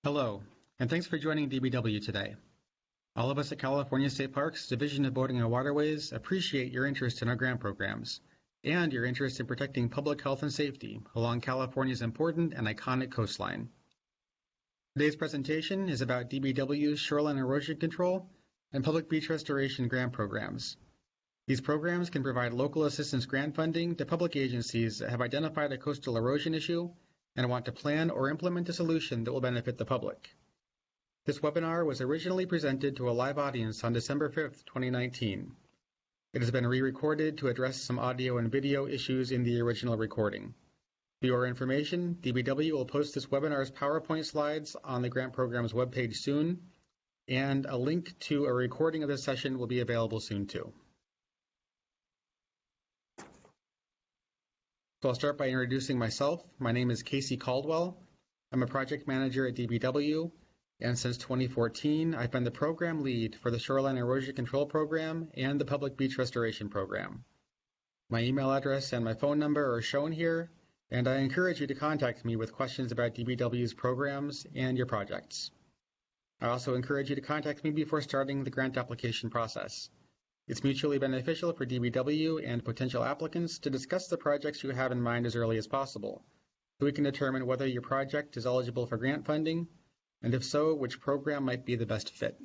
Hello, and thanks for joining DBW today. All of us at California State Parks Division of Boating and Waterways appreciate your interest in our grant programs and your interest in protecting public health and safety along California's important and iconic coastline. Today's presentation is about DBW's Shoreline Erosion Control and Public Beach Restoration grant programs. These programs can provide local assistance grant funding to public agencies that have identified a coastal erosion issue and want to plan or implement a solution that will benefit the public. This webinar was originally presented to a live audience on December 5th, 2019. It has been re-recorded to address some audio and video issues in the original recording. For your information, DBW will post this webinar's PowerPoint slides on the grant program's webpage soon, and a link to a recording of this session will be available soon too. So I'll start by introducing myself. My name is Casey Caldwell. I'm a project manager at DBW, and since 2014, I've been the program lead for the Shoreline Erosion Control Program and the Public Beach Restoration Program. My email address and my phone number are shown here, and I encourage you to contact me with questions about DBW's programs and your projects. I also encourage you to contact me before starting the grant application process. It's mutually beneficial for DBW and potential applicants to discuss the projects you have in mind as early as possible, so we can determine whether your project is eligible for grant funding, and if so, which program might be the best fit.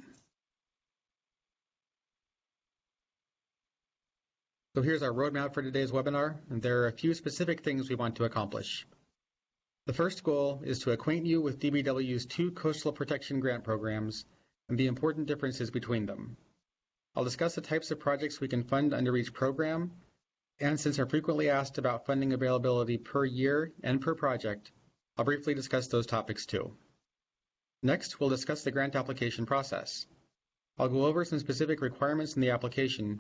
So here's our roadmap for today's webinar, and there are a few specific things we want to accomplish. The first goal is to acquaint you with DBW's two coastal protection grant programs and the important differences between them. I'll discuss the types of projects we can fund under each program, and since we're frequently asked about funding availability per year and per project, I'll briefly discuss those topics too. Next, we'll discuss the grant application process. I'll go over some specific requirements in the application,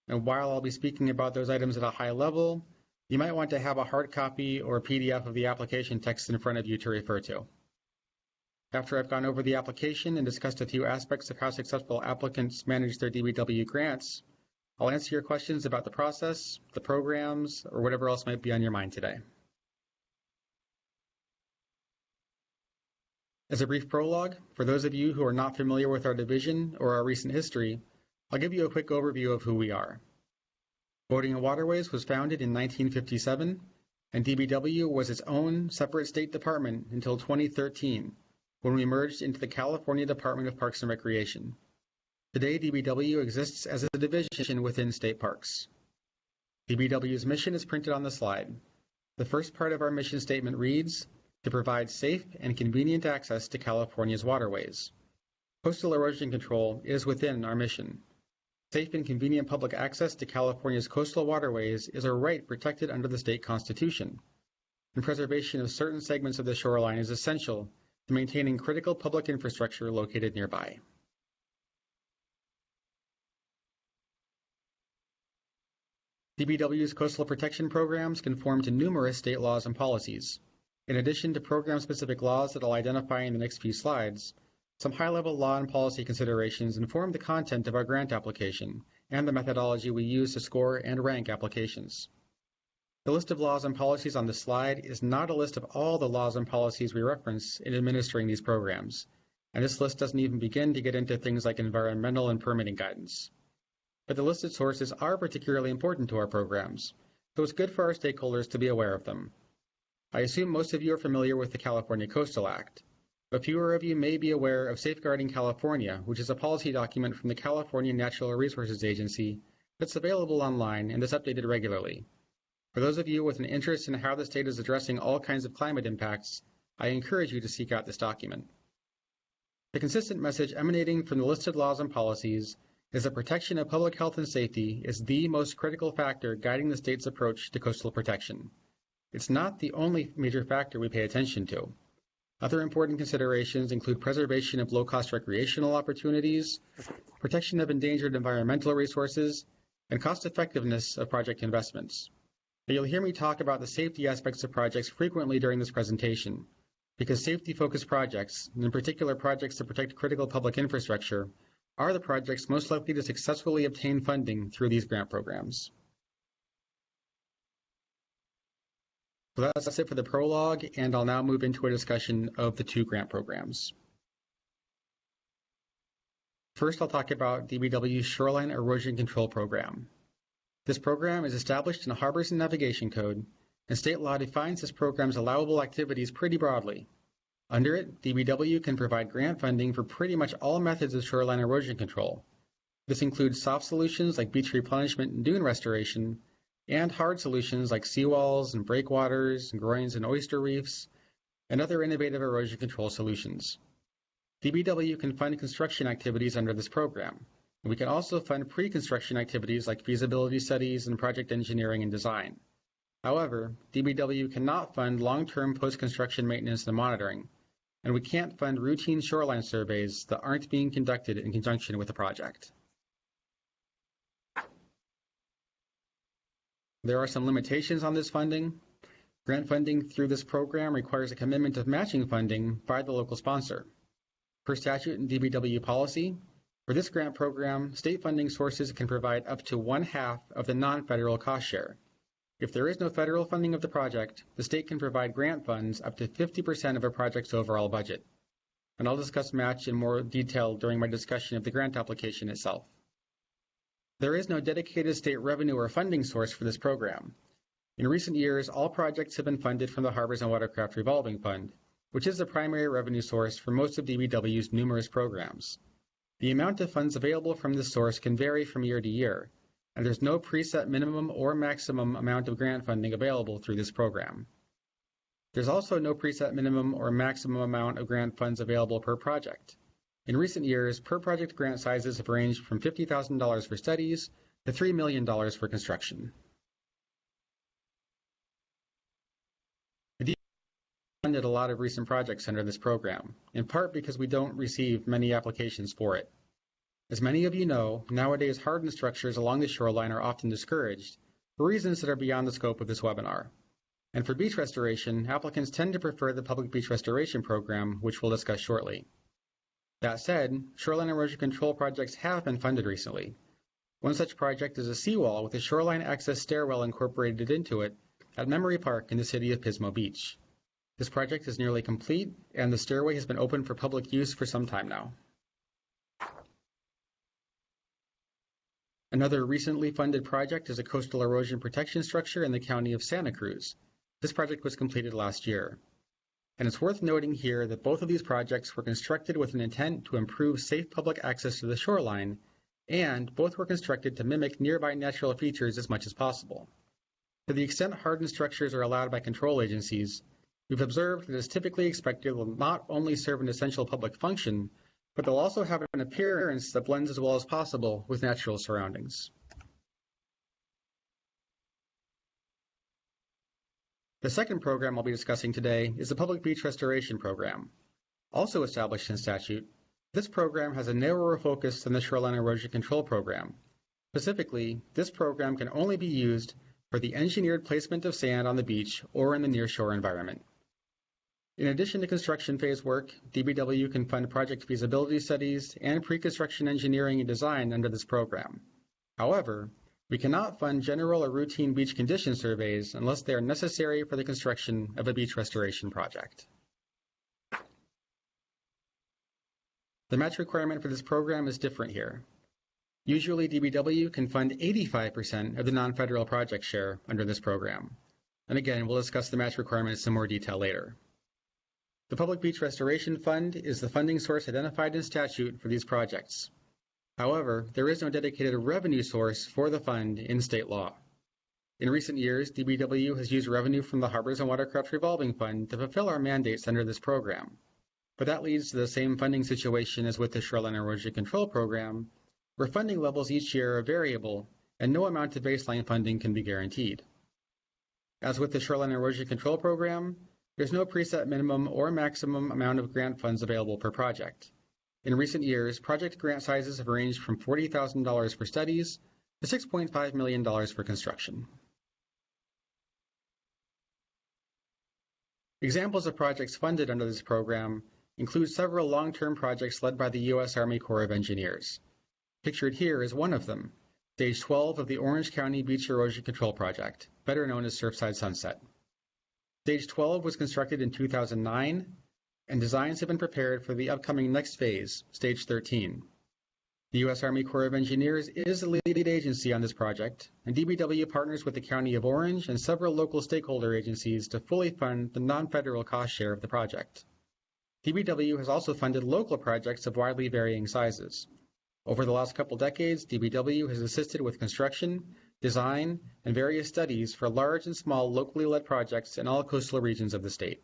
and while I'll be speaking about those items at a high level, you might want to have a hard copy or PDF of the application text in front of you to refer to. After I've gone over the application and discussed a few aspects of how successful applicants manage their DBW grants, I'll answer your questions about the process, the programs, or whatever else might be on your mind today. As a brief prologue, for those of you who are not familiar with our division or our recent history, I'll give you a quick overview of who we are. Boating and Waterways was founded in 1957, and DBW was its own separate state department until 2013, when we merged into the California Department of Parks and Recreation. Today, DBW exists as a division within state parks. DBW's mission is printed on the slide. The first part of our mission statement reads, to provide safe and convenient access to California's waterways. Coastal erosion control is within our mission. Safe and convenient public access to California's coastal waterways is a right protected under the state constitution, and preservation of certain segments of the shoreline is essential to maintaining critical public infrastructure located nearby. DBW's coastal protection programs conform to numerous state laws and policies. In addition to program-specific laws that I'll identify in the next few slides, some high-level law and policy considerations inform the content of our grant application and the methodology we use to score and rank applications. The list of laws and policies on this slide is not a list of all the laws and policies we reference in administering these programs, and this list doesn't even begin to get into things like environmental and permitting guidance. But the listed sources are particularly important to our programs, so it's good for our stakeholders to be aware of them. I assume most of you are familiar with the California Coastal Act, but fewer of you may be aware of Safeguarding California, which is a policy document from the California Natural Resources Agency that's available online and is updated regularly. For those of you with an interest in how the state is addressing all kinds of climate impacts, I encourage you to seek out this document. The consistent message emanating from the listed laws and policies is that protection of public health and safety is the most critical factor guiding the state's approach to coastal protection. It's not the only major factor we pay attention to. Other important considerations include preservation of low-cost recreational opportunities, protection of endangered environmental resources, and cost-effectiveness of project investments. Now, you'll hear me talk about the safety aspects of projects frequently during this presentation, because safety-focused projects, and in particular projects to protect critical public infrastructure, are the projects most likely to successfully obtain funding through these grant programs. So that's it for the prologue, and I'll now move into a discussion of the two grant programs. First, I'll talk about DBW's Shoreline Erosion Control Program. This program is established in the Harbors and Navigation Code, and state law defines this program's allowable activities pretty broadly. Under it, DBW can provide grant funding for pretty much all methods of shoreline erosion control. This includes soft solutions like beach replenishment and dune restoration, and hard solutions like seawalls and breakwaters and groins and oyster reefs, and other innovative erosion control solutions. DBW can fund construction activities under this program, and we can also fund pre-construction activities like feasibility studies and project engineering and design. However, DBW cannot fund long-term post-construction maintenance and monitoring, and we can't fund routine shoreline surveys that aren't being conducted in conjunction with the project. There are some limitations on this funding. Grant funding through this program requires a commitment of matching funding by the local sponsor. Per statute and DBW policy, for this grant program, state funding sources can provide up to 1/2 of the non-federal cost share. If there is no federal funding of the project, the state can provide grant funds up to 50% of a project's overall budget. And I'll discuss match in more detail during my discussion of the grant application itself. There is no dedicated state revenue or funding source for this program. In recent years, all projects have been funded from the Harbors and Watercraft Revolving Fund, which is the primary revenue source for most of DBW's numerous programs. The amount of funds available from this source can vary from year to year, and there's no preset minimum or maximum amount of grant funding available through this program. There's also no preset minimum or maximum amount of grant funds available per project. In recent years, per project grant sizes have ranged from $50,000 for studies to $3 million for construction. We funded a lot of recent projects under this program, in part because we don't receive many applications for it. As many of you know, nowadays hardened structures along the shoreline are often discouraged for reasons that are beyond the scope of this webinar. And for beach restoration, applicants tend to prefer the Public Beach Restoration Program, which we'll discuss shortly. That said, shoreline erosion control projects have been funded recently. One such project is a seawall with a shoreline access stairwell incorporated into it at Memory Park in the city of Pismo Beach. This project is nearly complete, and the stairway has been open for public use for some time now. Another recently funded project is a coastal erosion protection structure in the county of Santa Cruz. This project was completed last year. And it's worth noting here that both of these projects were constructed with an intent to improve safe public access to the shoreline, and both were constructed to mimic nearby natural features as much as possible. To the extent hardened structures are allowed by control agencies, we've observed that it is typically expected will not only serve an essential public function, but they'll also have an appearance that blends as well as possible with natural surroundings. The second program I'll be discussing today is the Public Beach Restoration Program. Also established in statute, this program has a narrower focus than the Shoreline Erosion Control Program. Specifically, this program can only be used for the engineered placement of sand on the beach or in the nearshore environment. In addition to construction phase work, DBW can fund project feasibility studies and pre-construction engineering and design under this program. However, we cannot fund general or routine beach condition surveys unless they are necessary for the construction of a beach restoration project. The match requirement for this program is different here. Usually, DBW can fund 85% of the non-federal project share under this program. And again, we'll discuss the match requirement in some more detail later. The Public Beach Restoration Fund is the funding source identified in statute for these projects. However, there is no dedicated revenue source for the fund in state law. In recent years, DBW has used revenue from the Harbors and Watercraft Revolving Fund to fulfill our mandates under this program. But that leads to the same funding situation as with the Shoreline Erosion Control Program, where funding levels each year are variable and no amount of baseline funding can be guaranteed. As with the Shoreline Erosion Control Program, there's no preset minimum or maximum amount of grant funds available per project. In recent years, project grant sizes have ranged from $40,000 for studies to $6.5 million for construction. Examples of projects funded under this program include several long-term projects led by the U.S. Army Corps of Engineers. Pictured here is one of them, Stage 12 of the Orange County Beach Erosion Control Project, better known as Surfside Sunset. Stage 12 was constructed in 2009, and designs have been prepared for the upcoming next phase, Stage 13. The U.S. Army Corps of Engineers is the lead agency on this project, and DBW partners with the County of Orange and several local stakeholder agencies to fully fund the non-federal cost share of the project. DBW has also funded local projects of widely varying sizes. Over the last couple decades, DBW has assisted with construction, design, and various studies for large and small locally led projects in all coastal regions of the state.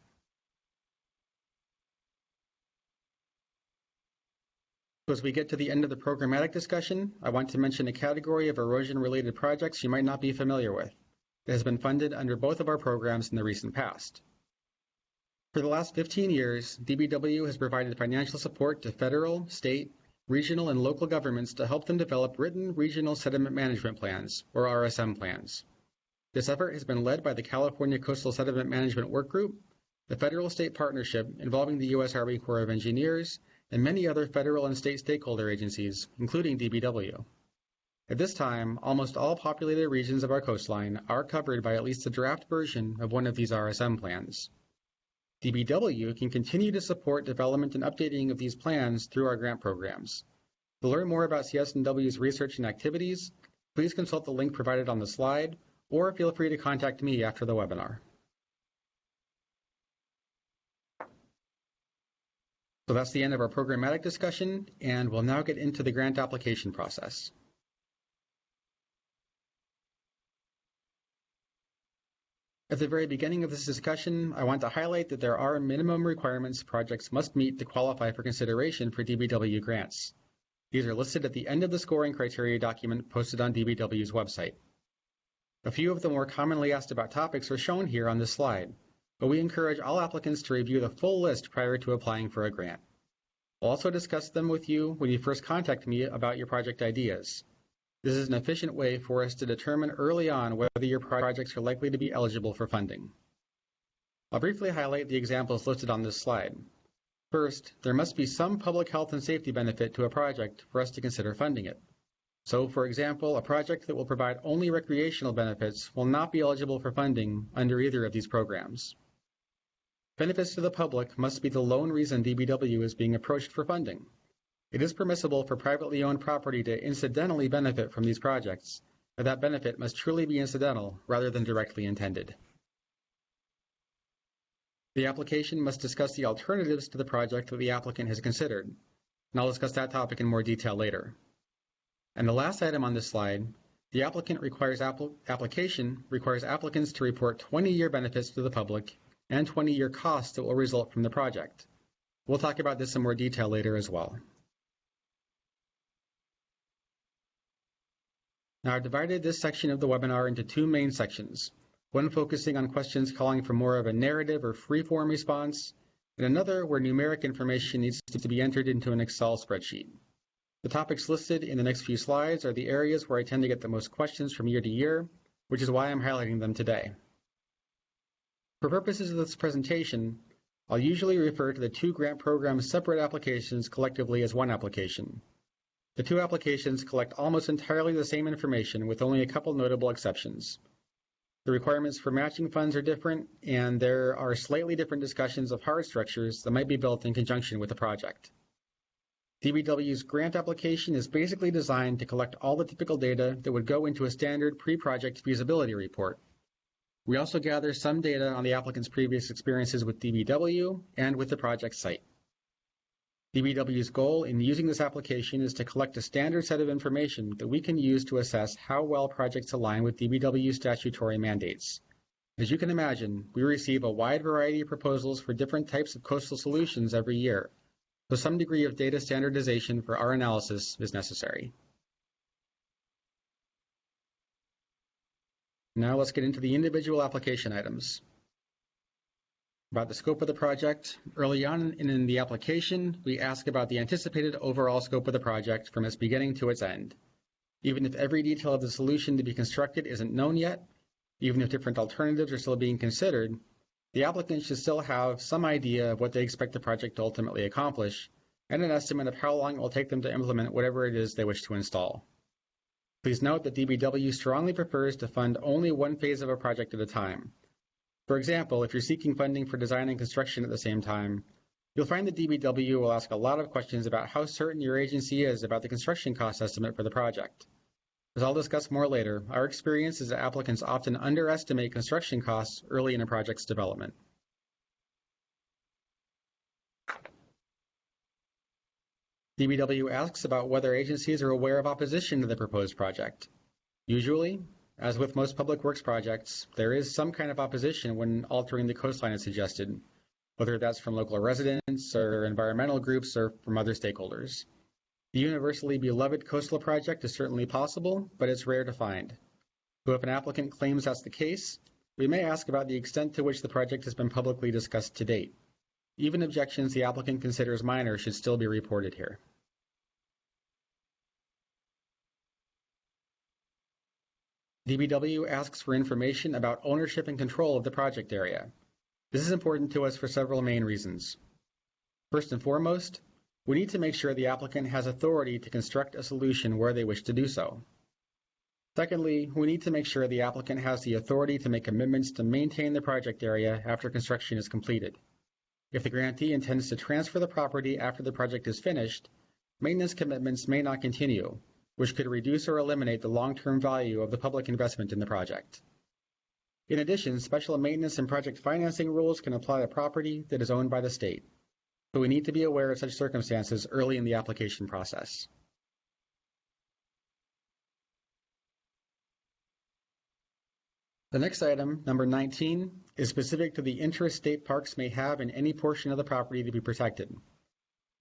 So as we get to the end of the programmatic discussion, I want to mention a category of erosion-related projects you might not be familiar with that has been funded under both of our programs in the recent past. For the last 15 years, DBW has provided financial support to federal, state, regional, and local governments to help them develop written regional sediment management plans, or RSM plans. This effort has been led by the California Coastal Sediment Management Workgroup, the federal-state partnership involving the U.S. Army Corps of Engineers, and many other federal and state stakeholder agencies, including DBW. At this time, almost all populated regions of our coastline are covered by at least a draft version of one of these RSM plans. DBW can continue to support development and updating of these plans through our grant programs. To learn more about CS&W's research and activities, please consult the link provided on the slide, or feel free to contact me after the webinar. So that's the end of our programmatic discussion, and we'll now get into the grant application process. At the very beginning of this discussion, I want to highlight that there are minimum requirements projects must meet to qualify for consideration for DBW grants. These are listed at the end of the scoring criteria document posted on DBW's website. A few of the more commonly asked about topics are shown here on this slide, but we encourage all applicants to review the full list prior to applying for a grant. We'll also discuss them with you when you first contact me about your project ideas. This is an efficient way for us to determine early on whether your projects are likely to be eligible for funding. I'll briefly highlight the examples listed on this slide. First, there must be some public health and safety benefit to a project for us to consider funding it. So, for example, a project that will provide only recreational benefits will not be eligible for funding under either of these programs. Benefits to the public must be the lone reason DBW is being approached for funding. It is permissible for privately owned property to incidentally benefit from these projects, but that benefit must truly be incidental rather than directly intended. The application must discuss the alternatives to the project that the applicant has considered, and I'll discuss that topic in more detail later. And the last item on this slide, the application requires applicants to report 20-year benefits to the public and 20-year costs that will result from the project. We'll talk about this in more detail later as well. Now, I've divided this section of the webinar into two main sections, one focusing on questions calling for more of a narrative or free-form response, and another where numeric information needs to be entered into an Excel spreadsheet. The topics listed in the next few slides are the areas where I tend to get the most questions from year to year, which is why I'm highlighting them today. For purposes of this presentation, I'll usually refer to the two grant programs' separate applications collectively as one application. The two applications collect almost entirely the same information with only a couple notable exceptions. The requirements for matching funds are different, and there are slightly different discussions of hard structures that might be built in conjunction with the project. DBW's grant application is basically designed to collect all the typical data that would go into a standard pre-project feasibility report. We also gather some data on the applicant's previous experiences with DBW and with the project site. DBW's goal in using this application is to collect a standard set of information that we can use to assess how well projects align with DBW statutory mandates. As you can imagine, we receive a wide variety of proposals for different types of coastal solutions every year, so some degree of data standardization for our analysis is necessary. Now let's get into the individual application items. About the scope of the project, early on in the application, we ask about the anticipated overall scope of the project from its beginning to its end. Even if every detail of the solution to be constructed isn't known yet, even if different alternatives are still being considered, the applicant should still have some idea of what they expect the project to ultimately accomplish, and an estimate of how long it will take them to implement whatever it is they wish to install. Please note that DBW strongly prefers to fund only one phase of a project at a time. For example, if you're seeking funding for design and construction at the same time, You'll find the DBW will ask a lot of questions about how certain your agency is about the construction cost estimate for the project. As I'll discuss more later, our experience is that applicants often underestimate construction costs early in a project's development. DBW asks about whether agencies are aware of opposition to the proposed project. Usually, as with most public works projects, there is some kind of opposition when altering the coastline as suggested, whether that's from local residents or environmental groups or from other stakeholders. The universally beloved coastal project is certainly possible, but it's rare to find. So if an applicant claims that's the case, we may ask about the extent to which the project has been publicly discussed to date. Even objections the applicant considers minor should still be reported here. DBW asks for information about ownership and control of the project area. This is important to us for several main reasons. First and foremost, we need to make sure the applicant has authority to construct a solution where they wish to do so. Secondly, we need to make sure the applicant has the authority to make commitments to maintain the project area after construction is completed. If the grantee intends to transfer the property after the project is finished, maintenance commitments may not continue, which could reduce or eliminate the long-term value of the public investment in the project. In addition, special maintenance and project financing rules can apply to property that is owned by the state, so we need to be aware of such circumstances early in the application process. The next item, number 19, is specific to the interest state parks may have in any portion of the property to be protected.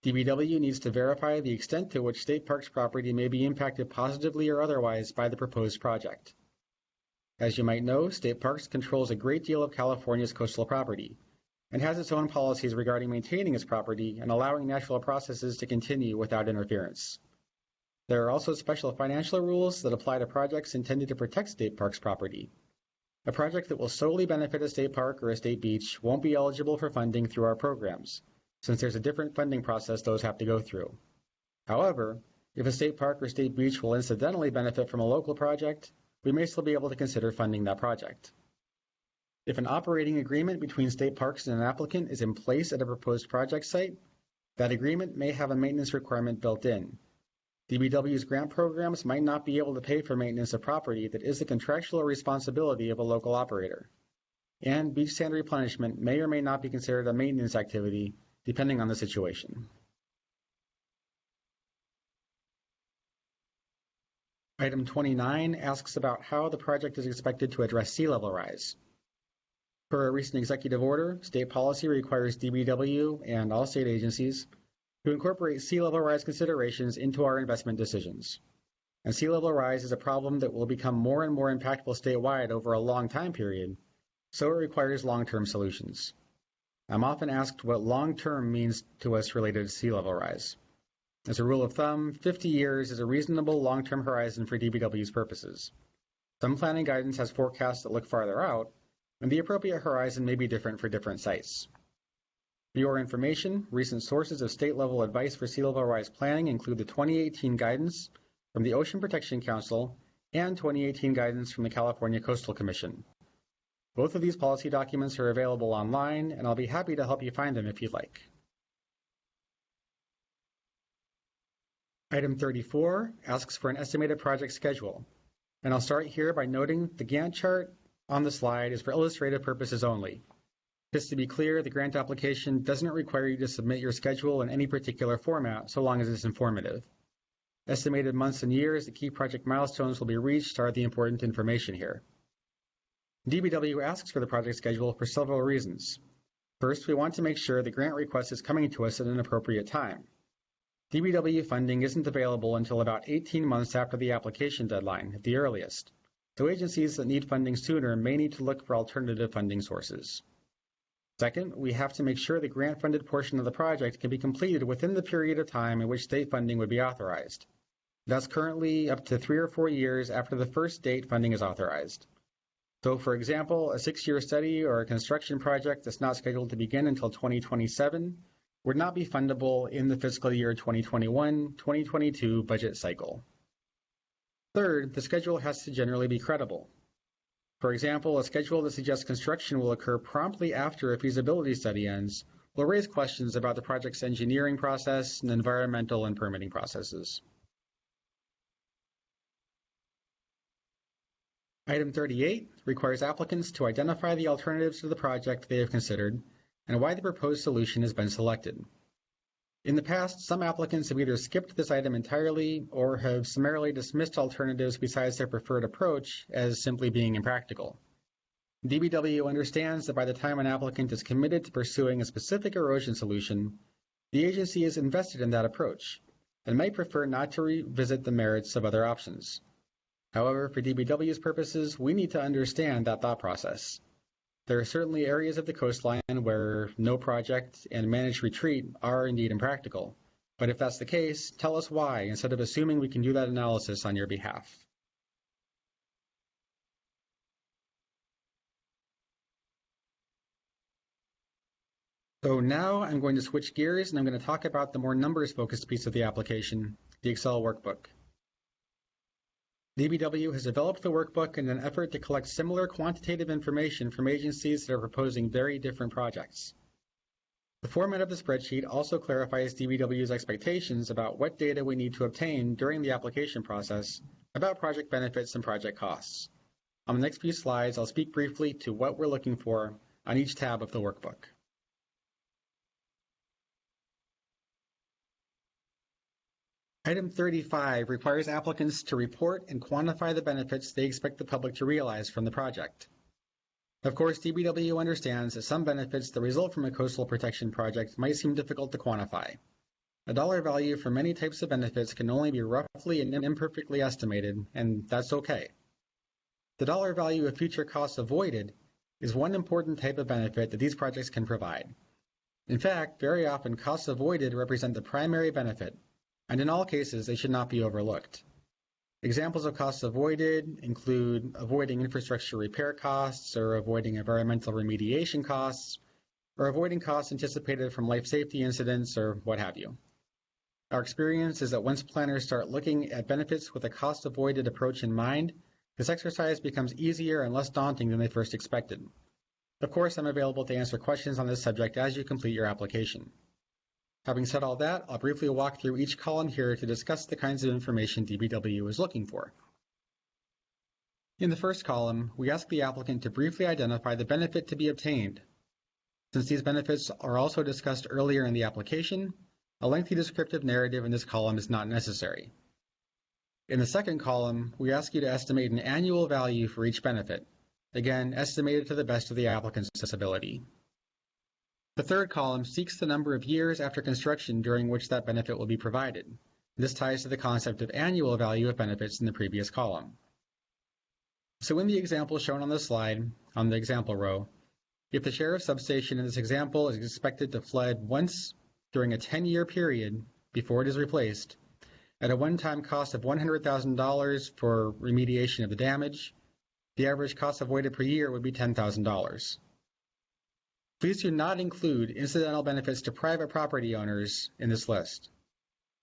DBW needs to verify the extent to which state parks property may be impacted positively or otherwise by the proposed project. As you might know, state parks controls a great deal of California's coastal property and has its own policies regarding maintaining its property and allowing natural processes to continue without interference. There are also special financial rules that apply to projects intended to protect state parks property. A project that will solely benefit a state park or a state beach won't be eligible for funding through our programs, since there's a different funding process those have to go through. However, if a state park or state beach will incidentally benefit from a local project, we may still be able to consider funding that project. If an operating agreement between state parks and an applicant is in place at a proposed project site, that agreement may have a maintenance requirement built in. DBW's grant programs might not be able to pay for maintenance of property that is the contractual responsibility of a local operator. And beach sand replenishment may or may not be considered a maintenance activity, depending on the situation. Item 29 asks about how the project is expected to address sea level rise. Per a recent executive order, state policy requires DBW and all state agencies to incorporate sea level rise considerations into our investment decisions. And sea level rise is a problem that will become more and more impactful statewide over a long time period, so it requires long-term solutions. I'm often asked what long-term means to us related to sea level rise. As a rule of thumb, 50 years is a reasonable long-term horizon for DBW's purposes. Some planning guidance has forecasts that look farther out, and the appropriate horizon may be different for different sites. For your information, recent sources of state-level advice for sea level rise planning include the 2018 guidance from the Ocean Protection Council and 2018 guidance from the California Coastal Commission. Both of these policy documents are available online, and I'll be happy to help you find them if you'd like. Item 34 asks for an estimated project schedule, and I'll start here by noting the Gantt chart on the slide is for illustrative purposes only. Just to be clear, the grant application doesn't require you to submit your schedule in any particular format, so long as it's informative. Estimated months and years that key project milestones will be reached are the important information here. DBW asks for the project schedule for several reasons. First, we want to make sure the grant request is coming to us at an appropriate time. DBW funding isn't available until about 18 months after the application deadline, at the earliest, so agencies that need funding sooner may need to look for alternative funding sources. Second, we have to make sure the grant-funded portion of the project can be completed within the period of time in which state funding would be authorized. That's currently up to 3 or 4 years after the first date funding is authorized. So, for example, a 6-year study or a construction project that's not scheduled to begin until 2027 would not be fundable in the fiscal year 2021-2022 budget cycle. Third, the schedule has to generally be credible. For example, a schedule that suggests construction will occur promptly after a feasibility study ends will raise questions about the project's engineering process and environmental and permitting processes. Item 38 requires applicants to identify the alternatives to the project they have considered and why the proposed solution has been selected. In the past, some applicants have either skipped this item entirely or have summarily dismissed alternatives besides their preferred approach as simply being impractical. DBW understands that by the time an applicant is committed to pursuing a specific erosion solution, the agency is invested in that approach and might prefer not to revisit the merits of other options. However, for DBW's purposes, we need to understand that thought process. There are certainly areas of the coastline where no project and managed retreat are indeed impractical. But if that's the case, tell us why, instead of assuming we can do that analysis on your behalf. So now I'm going to switch gears and I'm going to talk about the more numbers-focused piece of the application, the Excel workbook. DBW has developed the workbook in an effort to collect similar quantitative information from agencies that are proposing very different projects. The format of the spreadsheet also clarifies DBW's expectations about what data we need to obtain during the application process about project benefits and project costs. On the next few slides, I'll speak briefly to what we're looking for on each tab of the workbook. Item 35 requires applicants to report and quantify the benefits they expect the public to realize from the project. Of course, DBW understands that some benefits that result from a coastal protection project might seem difficult to quantify. A dollar value for many types of benefits can only be roughly and imperfectly estimated, and that's okay. The dollar value of future costs avoided is one important type of benefit that these projects can provide. In fact, very often costs avoided represent the primary benefit, and in all cases, they should not be overlooked. Examples of costs avoided include avoiding infrastructure repair costs, or avoiding environmental remediation costs, or avoiding costs anticipated from life safety incidents, or what have you. Our experience is that once planners start looking at benefits with a cost-avoided approach in mind, this exercise becomes easier and less daunting than they first expected. Of course, I'm available to answer questions on this subject as you complete your application. Having said all that, I'll briefly walk through each column here to discuss the kinds of information DBW is looking for. In the first column, we ask the applicant to briefly identify the benefit to be obtained. Since these benefits are also discussed earlier in the application, a lengthy descriptive narrative in this column is not necessary. In the second column, we ask you to estimate an annual value for each benefit, again, estimated to the best of the applicant's ability. The third column seeks the number of years after construction during which that benefit will be provided. This ties to the concept of annual value of benefits in the previous column. So in the example shown on the slide, on the example row, if the sheriff's substation in this example is expected to flood once during a 10-year period before it is replaced, at a one-time cost of $100,000 for remediation of the damage, the average cost avoided per year would be $10,000. Please do not include incidental benefits to private property owners in this list.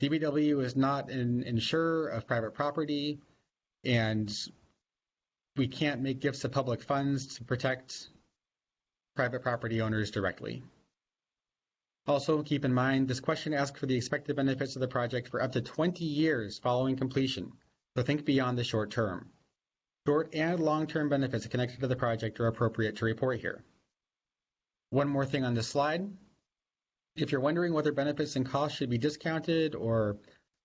DBW is not an insurer of private property, and we can't make gifts of public funds to protect private property owners directly. Also, keep in mind, this question asks for the expected benefits of the project for up to 20 years following completion, so think beyond the short term. Short and long-term benefits connected to the project are appropriate to report here. One more thing on this slide. If you're wondering whether benefits and costs should be discounted or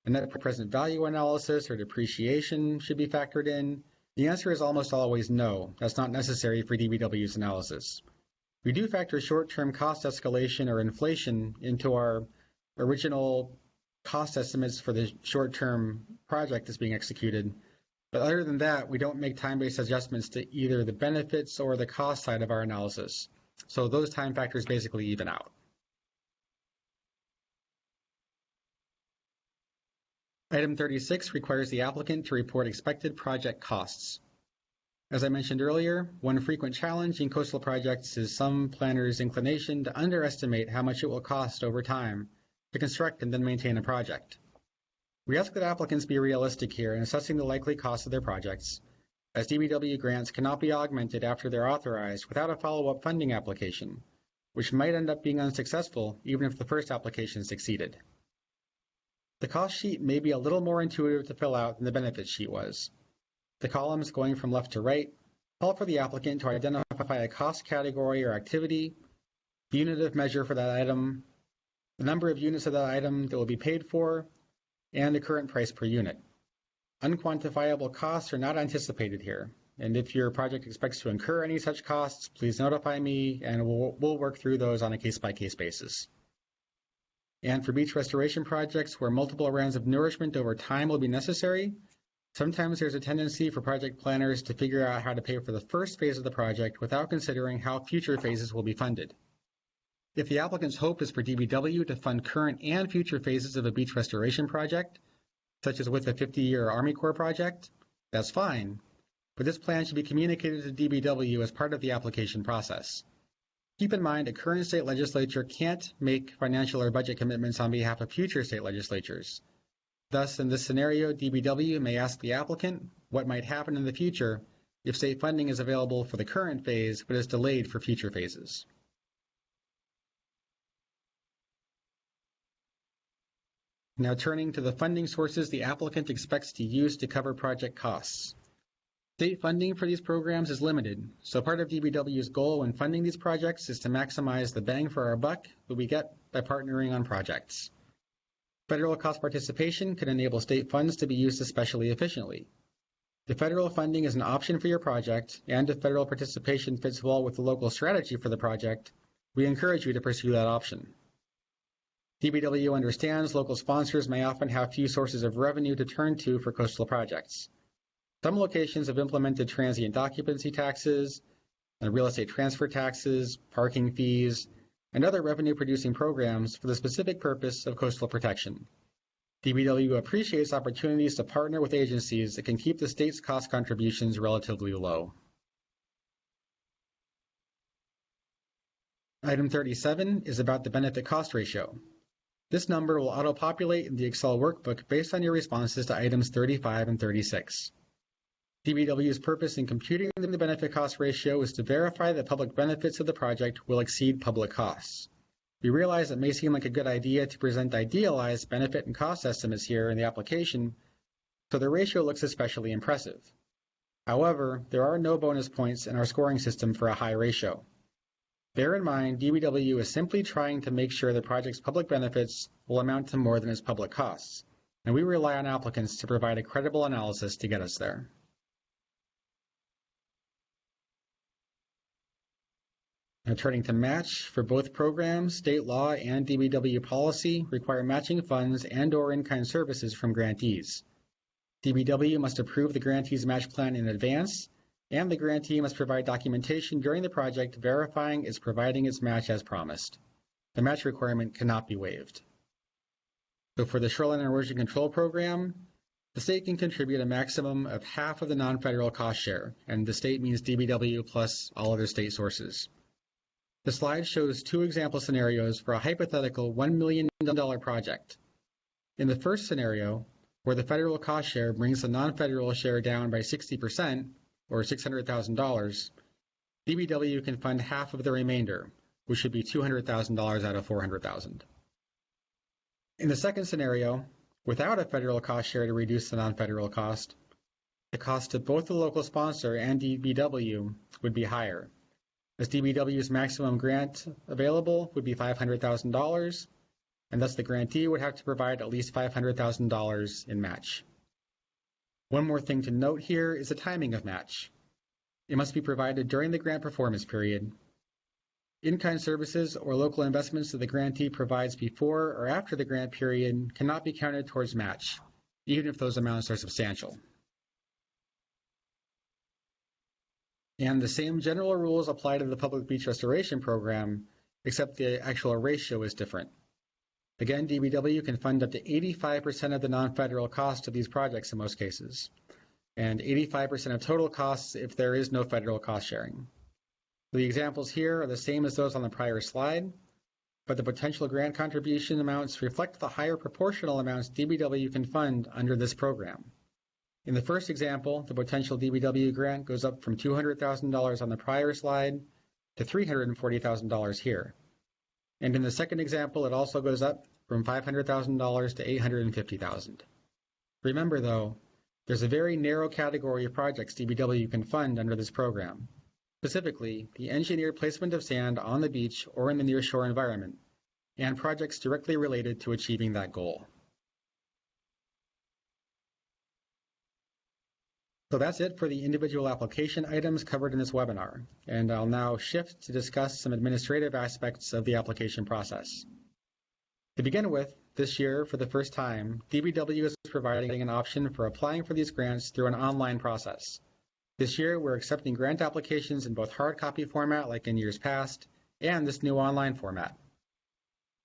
a net present value analysis or depreciation should be factored in, the answer is almost always no. That's not necessary for DBW's analysis. We do factor short-term cost escalation or inflation into our original cost estimates for the short-term project that's being executed. But other than that, we don't make time-based adjustments to either the benefits or the cost side of our analysis. So those time factors basically even out. Item 36 requires the applicant to report expected project costs. As I mentioned earlier, one frequent challenge in coastal projects is some planners' inclination to underestimate how much it will cost over time to construct and then maintain a project. We ask that applicants be realistic here in assessing the likely cost of their projects, as DBW grants cannot be augmented after they're authorized without a follow-up funding application, which might end up being unsuccessful even if the first application succeeded. The cost sheet may be a little more intuitive to fill out than the benefit sheet was. The columns going from left to right call for the applicant to identify a cost category or activity, the unit of measure for that item, the number of units of that item that will be paid for, and the current price per unit. Unquantifiable costs are not anticipated here, and if your project expects to incur any such costs, please notify me and we'll work through those on a case-by-case basis. And for beach restoration projects where multiple rounds of nourishment over time will be necessary, sometimes there's a tendency for project planners to figure out how to pay for the first phase of the project without considering how future phases will be funded. If the applicant's hope is for DBW to fund current and future phases of a beach restoration project, such as with a 50-year Army Corps project, that's fine, but this plan should be communicated to DBW as part of the application process. Keep in mind, a current state legislature can't make financial or budget commitments on behalf of future state legislatures. Thus, in this scenario, DBW may ask the applicant what might happen in the future if state funding is available for the current phase but is delayed for future phases. Now turning to the funding sources the applicant expects to use to cover project costs. State funding for these programs is limited, so part of DBW's goal when funding these projects is to maximize the bang for our buck that we get by partnering on projects. Federal cost participation could enable state funds to be used especially efficiently. If federal funding is an option for your project, and if federal participation fits well with the local strategy for the project, we encourage you to pursue that option. DBW understands local sponsors may often have few sources of revenue to turn to for coastal projects. Some locations have implemented transient occupancy taxes, and real estate transfer taxes, parking fees, and other revenue-producing programs for the specific purpose of coastal protection. DBW appreciates opportunities to partner with agencies that can keep the state's cost contributions relatively low. Item 37 is about the benefit-cost ratio. This number will auto-populate in the Excel workbook based on your responses to items 35 and 36. DBW's purpose in computing the benefit-cost ratio is to verify that public benefits of the project will exceed public costs. We realize it may seem like a good idea to present idealized benefit and cost estimates here in the application, so the ratio looks especially impressive. However, there are no bonus points in our scoring system for a high ratio. Bear in mind, DBW is simply trying to make sure the project's public benefits will amount to more than its public costs, and we rely on applicants to provide a credible analysis to get us there. Now turning to match, for both programs, state law and DBW policy require matching funds and/or in-kind services from grantees. DBW must approve the grantee's match plan in advance, and the grantee must provide documentation during the project verifying it's providing its match as promised. The match requirement cannot be waived. So for the Shoreline Erosion Control Program, the state can contribute a maximum of half of the non-federal cost share, and the state means DBW plus all other state sources. The slide shows two example scenarios for a hypothetical $1 million project. In the first scenario, where the federal cost share brings the non-federal share down by 60%, or $600,000, DBW can fund half of the remainder, which should be $200,000 out of $400,000. In the second scenario, without a federal cost share to reduce the non-federal cost, the cost to both the local sponsor and DBW would be higher, as DBW's maximum grant available would be $500,000, and thus the grantee would have to provide at least $500,000 in match. One more thing to note here is the timing of match. It must be provided during the grant performance period. In-kind services or local investments that the grantee provides before or after the grant period cannot be counted towards match, even if those amounts are substantial. And the same general rules apply to the Public Beach Restoration Program, except the actual ratio is different. Again, DBW can fund up to 85% of the non-federal cost of these projects in most cases, and 85% of total costs if there is no federal cost sharing. The examples here are the same as those on the prior slide, but the potential grant contribution amounts reflect the higher proportional amounts DBW can fund under this program. In the first example, the potential DBW grant goes up from $200,000 on the prior slide to $340,000 here, And in the second example, it also goes up from $500,000 to $850,000. Remember, though, there's a very narrow category of projects DBW can fund under this program, specifically the engineered placement of sand on the beach or in the nearshore environment, and projects directly related to achieving that goal. So that's it for the individual application items covered in this webinar, and I'll now shift to discuss some administrative aspects of the application process. To begin with, this year, for the first time, DBW is providing an option for applying for these grants through an online process. This year, we're accepting grant applications in both hard copy format, like in years past, and this new online format.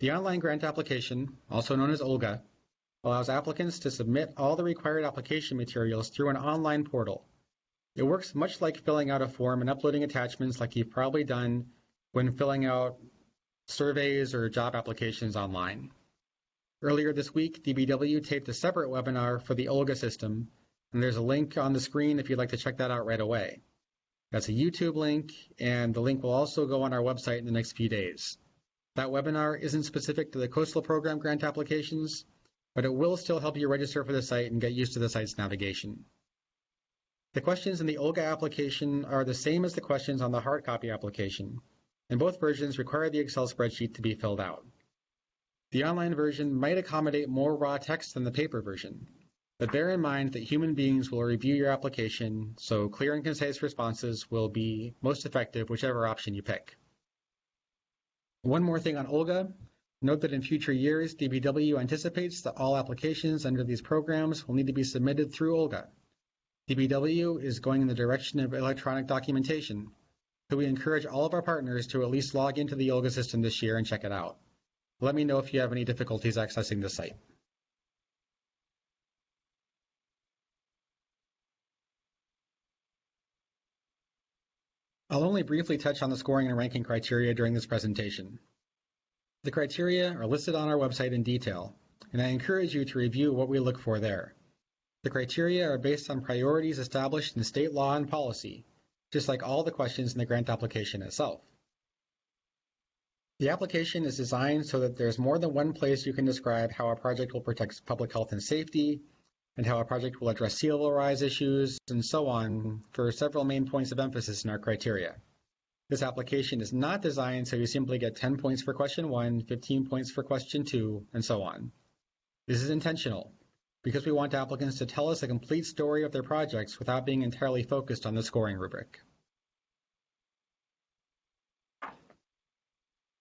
The online grant application, also known as OLGA, allows applicants to submit all the required application materials through an online portal. It works much like filling out a form and uploading attachments like you've probably done when filling out surveys or job applications online. Earlier this week, DBW taped a separate webinar for the OLGA system, and there's a link on the screen if you'd like to check that out right away. That's a YouTube link, and the link will also go on our website in the next few days. That webinar isn't specific to the Coastal Program grant applications, but it will still help you register for the site and get used to the site's navigation. The questions in the OLGA application are the same as the questions on the hard copy application, and both versions require the Excel spreadsheet to be filled out. The online version might accommodate more raw text than the paper version, but bear in mind that human beings will review your application, so clear and concise responses will be most effective whichever option you pick. One more thing on OLGA. Note that in future years, DBW anticipates that all applications under these programs will need to be submitted through OLGA. DBW is going in the direction of electronic documentation, so we encourage all of our partners to at least log into the OLGA system this year and check it out. Let me know if you have any difficulties accessing the site. I'll only briefly touch on the scoring and ranking criteria during this presentation. The criteria are listed on our website in detail, and I encourage you to review what we look for there. The criteria are based on priorities established in state law and policy, just like all the questions in the grant application itself. The application is designed so that there's more than one place you can describe how a project will protect public health and safety, and how a project will address sea level rise issues, and so on, for several main points of emphasis in our criteria. This application is not designed so you simply get 10 points for question 1, 15 points for question 2, and so on. This is intentional, because we want applicants to tell us a complete story of their projects without being entirely focused on the scoring rubric.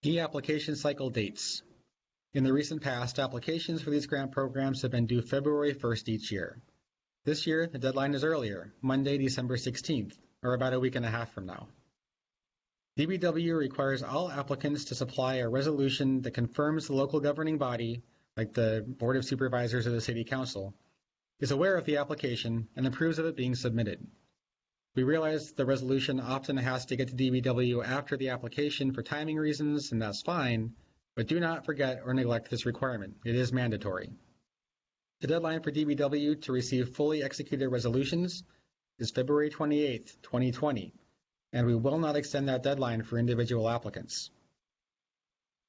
Key application cycle dates. In the recent past, applications for these grant programs have been due February 1st each year. This year, the deadline is earlier, Monday, December 16th, or about a week and a half from now. DBW requires all applicants to supply a resolution that confirms the local governing body, like the Board of Supervisors or the City Council, is aware of the application and approves of it being submitted. We realize the resolution often has to get to DBW after the application for timing reasons, and that's fine, but do not forget or neglect this requirement. It is mandatory. The deadline for DBW to receive fully executed resolutions is February 28th, 2020, and we will not extend that deadline for individual applicants.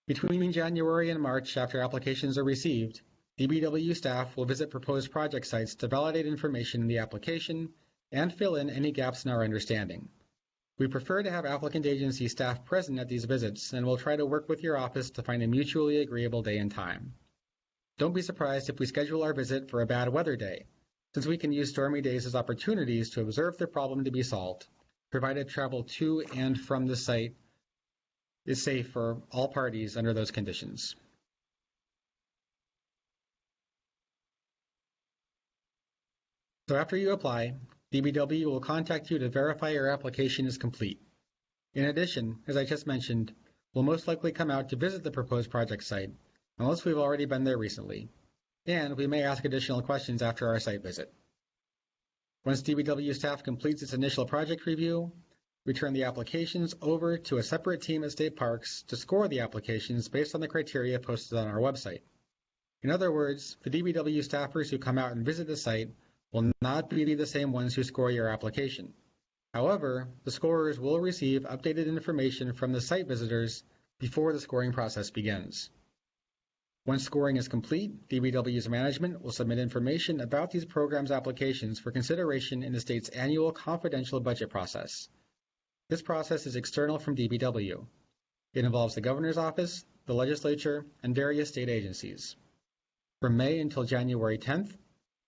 Between January and March, after applications are received, DBW staff will visit proposed project sites to validate information in the application and fill in any gaps in our understanding. We prefer to have applicant agency staff present at these visits, and we'll try to work with your office to find a mutually agreeable day and time. Don't be surprised if we schedule our visit for a bad weather day, since we can use stormy days as opportunities to observe the problem to be solved, provided travel to and from the site is safe for all parties under those conditions. So after you apply, DBW will contact you to verify your application is complete. In addition, as I just mentioned, we'll most likely come out to visit the proposed project site, unless we've already been there recently, and we may ask additional questions after our site visit. Once DBW staff completes its initial project review, we turn the applications over to a separate team at State Parks to score the applications based on the criteria posted on our website. In other words, the DBW staffers who come out and visit the site will not be the same ones who score your application. However, the scorers will receive updated information from the site visitors before the scoring process begins. Once scoring is complete, DBW's management will submit information about these programs' applications for consideration in the state's annual confidential budget process. This process is external from DBW. It involves the governor's office, the legislature, and various state agencies. From May until January 10th,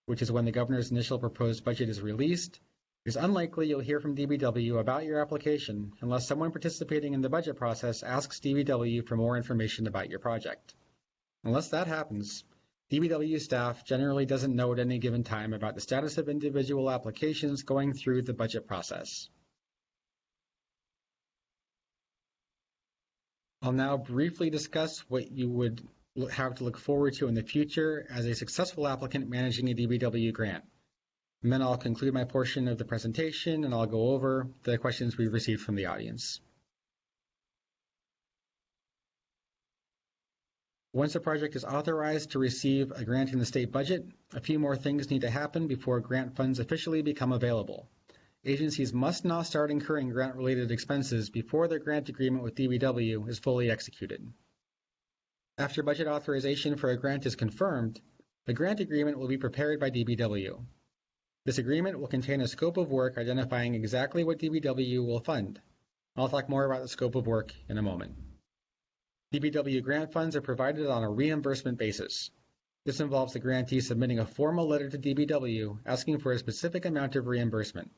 which is when the governor's initial proposed budget is released, it is unlikely you'll hear from DBW about your application unless someone participating in the budget process asks DBW for more information about your project. Unless that happens, DBW staff generally doesn't know at any given time about the status of individual applications going through the budget process. I'll now briefly discuss what you would have to look forward to in the future as a successful applicant managing a DBW grant. And then I'll conclude my portion of the presentation and I'll go over the questions we've received from the audience. Once a project is authorized to receive a grant in the state budget, a few more things need to happen before grant funds officially become available. Agencies must not start incurring grant-related expenses before their grant agreement with DBW is fully executed. After budget authorization for a grant is confirmed, the grant agreement will be prepared by DBW. This agreement will contain a scope of work identifying exactly what DBW will fund. I'll talk more about the scope of work in a moment. DBW grant funds are provided on a reimbursement basis. This involves the grantee submitting a formal letter to DBW asking for a specific amount of reimbursement.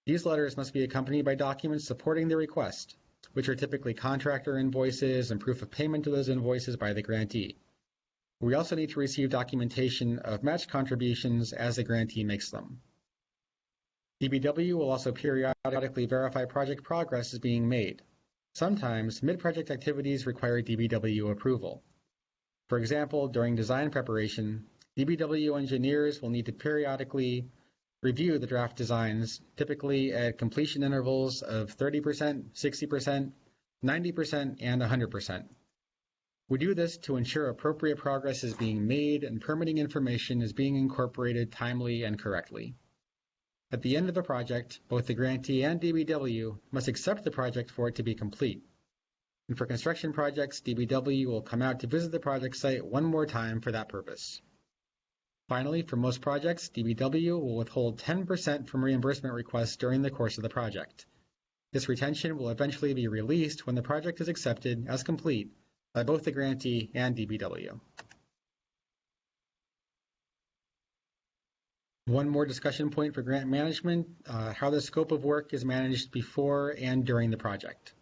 These letters must be accompanied by documents supporting the request, which are typically contractor invoices and proof of payment to those invoices by the grantee. We also need to receive documentation of match contributions as the grantee makes them. DBW will also periodically verify project progress is being made. Sometimes, mid-project activities require DBW approval. For example, during design preparation, DBW engineers will need to periodically review the draft designs, typically at completion intervals of 30%, 60%, 90%, and 100%. We do this to ensure appropriate progress is being made and permitting information is being incorporated timely and correctly. At the end of a project, both the grantee and DBW must accept the project for it to be complete. And for construction projects, DBW will come out to visit the project site one more time for that purpose. Finally, for most projects, DBW will withhold 10% from reimbursement requests during the course of the project. This retention will eventually be released when the project is accepted as complete by both the grantee and DBW. One more discussion point for grant management, how the scope of work is managed before and during the project.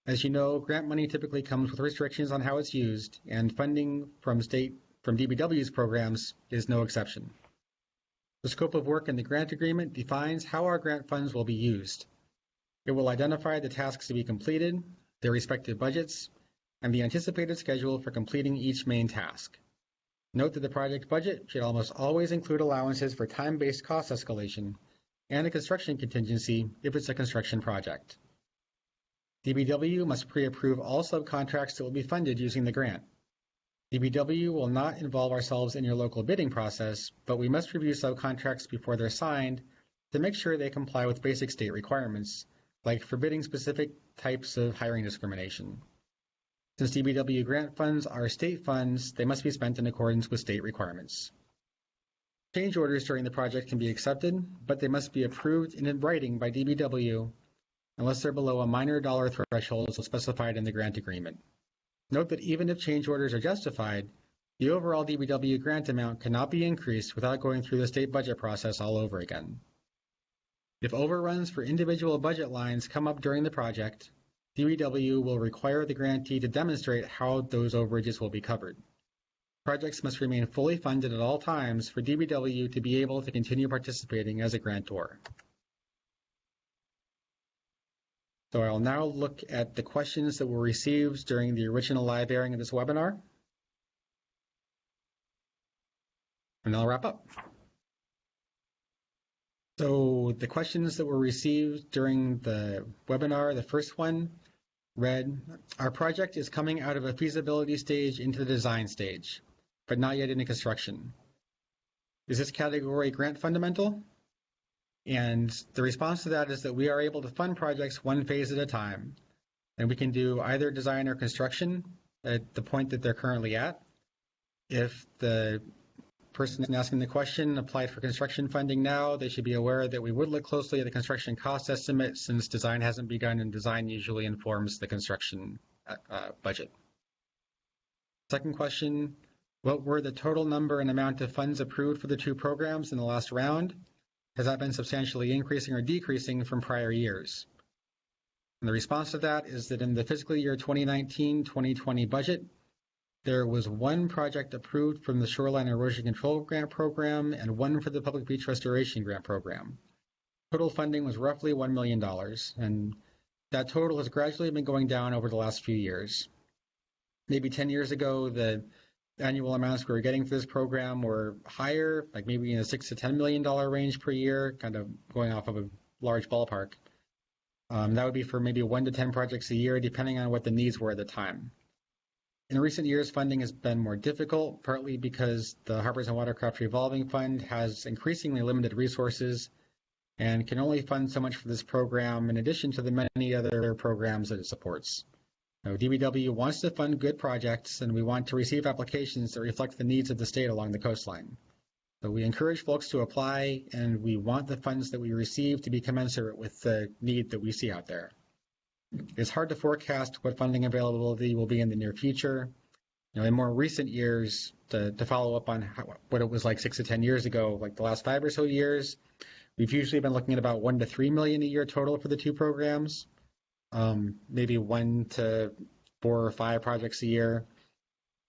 As you know, grant money typically comes with restrictions on how it's used, and funding from DBW's programs is no exception. The scope of work in the grant agreement defines how our grant funds will be used. It will identify the tasks to be completed, their respective budgets, and the anticipated schedule for completing each main task. Note that the project budget should almost always include allowances for time-based cost escalation and a construction contingency if it's a construction project. DBW must pre-approve all subcontracts that will be funded using the grant. DBW will not involve ourselves in your local bidding process, but we must review subcontracts before they're signed to make sure they comply with basic state requirements, like forbidding specific types of hiring discrimination. Since DBW grant funds are state funds, they must be spent in accordance with state requirements. Change orders during the project can be accepted, but they must be approved in writing by DBW unless they're below a minor dollar threshold as specified in the grant agreement. Note that even if change orders are justified, the overall DBW grant amount cannot be increased without going through the state budget process all over again. If overruns for individual budget lines come up during the project, DBW will require the grantee to demonstrate how those overages will be covered. Projects must remain fully funded at all times for DBW to be able to continue participating as a grantor. So I'll now look at the questions that were received during the original live airing of this webinar. And I'll wrap up. So the questions that were received during the webinar, the first one read, our project is coming out of a feasibility stage into the design stage, but not yet into construction. Is this category grant fundamental? And the response to that is that we are able to fund projects one phase at a time. And we can do either design or construction at the point that they're currently at. If the person asking the question applied for construction funding now, they should be aware that we would look closely at the construction cost estimate since design hasn't begun and design usually informs the construction budget. Second question, what were the total number and amount of funds approved for the two programs in the last round? Has that been substantially increasing or decreasing from prior years? And the response to that is that in the fiscal year 2019-2020 budget, there was one project approved from the Shoreline Erosion Control Grant Program and one for the Public Beach Restoration Grant Program. Total funding was roughly $1 million, and that total has gradually been going down over the last few years. Maybe 10 years ago, the annual amounts we were getting for this program were higher, like maybe in the $6 to $10 million range per year, kind of going off of a large ballpark. That would be for maybe 1 to 10 projects a year, depending on what the needs were at the time. In recent years, funding has been more difficult, partly because the Harbors and Watercraft Revolving Fund has increasingly limited resources and can only fund so much for this program in addition to the many other programs that it supports. Now, DBW wants to fund good projects, and we want to receive applications that reflect the needs of the state along the coastline. So we encourage folks to apply, and we want the funds that we receive to be commensurate with the need that we see out there. It's hard to forecast what funding availability will be in the near future. In more recent years, to follow up on what it was like 6 to 10 years ago, like the last 5 or so years, we've usually been looking at about $1 to $3 million a year total for the two programs, maybe 1 to 4 or 5 projects a year.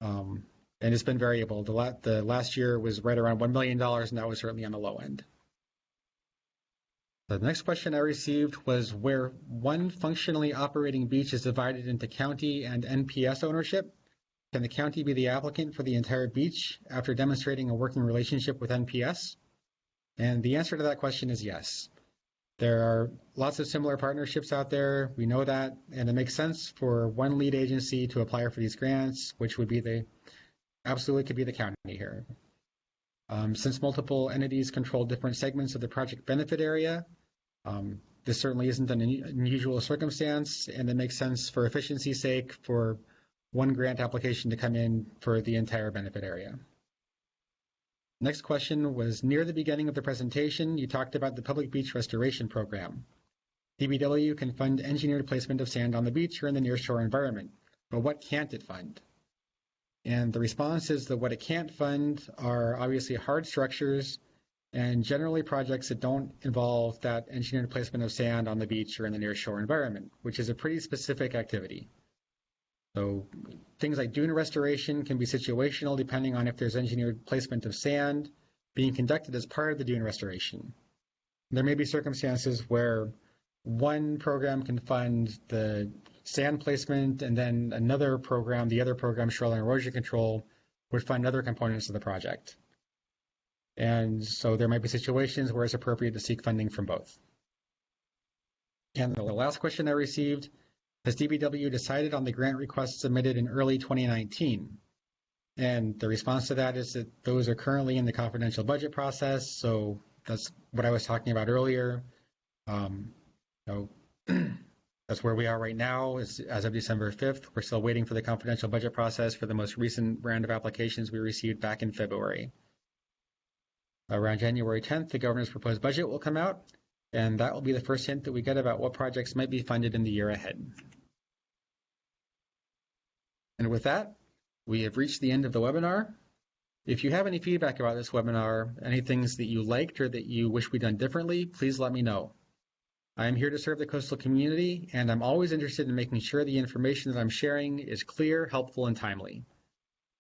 And it's been variable. The last year was right around $1 million, and that was certainly on the low end. The next question I received was where one functionally operating beach is divided into county and NPS ownership. Can the county be the applicant for the entire beach after demonstrating a working relationship with NPS? And the answer to that question is yes. There are lots of similar partnerships out there. We know that, and it makes sense for one lead agency to apply for these grants, which would be absolutely could be the county here. Since multiple entities control different segments of the project benefit area, this certainly isn't an unusual circumstance, and it makes sense for efficiency's sake for one grant application to come in for the entire benefit area. Next question was near the beginning of the presentation, you talked about the Public Beach Restoration Program. DBW can fund engineered placement of sand on the beach or in the nearshore environment, but what can't it fund? And the response is that what it can't fund are obviously hard structures and generally projects that don't involve that engineered placement of sand on the beach or in the nearshore environment, which is a pretty specific activity. So things like dune restoration can be situational depending on if there's engineered placement of sand being conducted as part of the dune restoration. There may be circumstances where one program can fund the sand placement and then another program, the other program, Shoreline Erosion Control, would fund other components of the project. And so there might be situations where it's appropriate to seek funding from both. And the last question I received, has DBW decided on the grant requests submitted in early 2019? And the response to that is that those are currently in the confidential budget process. So that's what I was talking about earlier. That's where we are right now. As of December 5th, we're still waiting for the confidential budget process for the most recent round of applications we received back in February. Around January 10th, the governor's proposed budget will come out, and that will be the first hint that we get about what projects might be funded in the year ahead. And with that, we have reached the end of the webinar. If you have any feedback about this webinar, any things that you liked or that you wish we'd done differently, please let me know. I am here to serve the coastal community, and I'm always interested in making sure the information that I'm sharing is clear, helpful, and timely.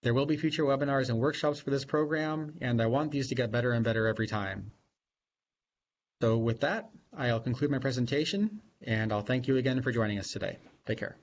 There will be future webinars and workshops for this program, and I want these to get better and better every time. So with that, I'll conclude my presentation, and I'll thank you again for joining us today. Take care.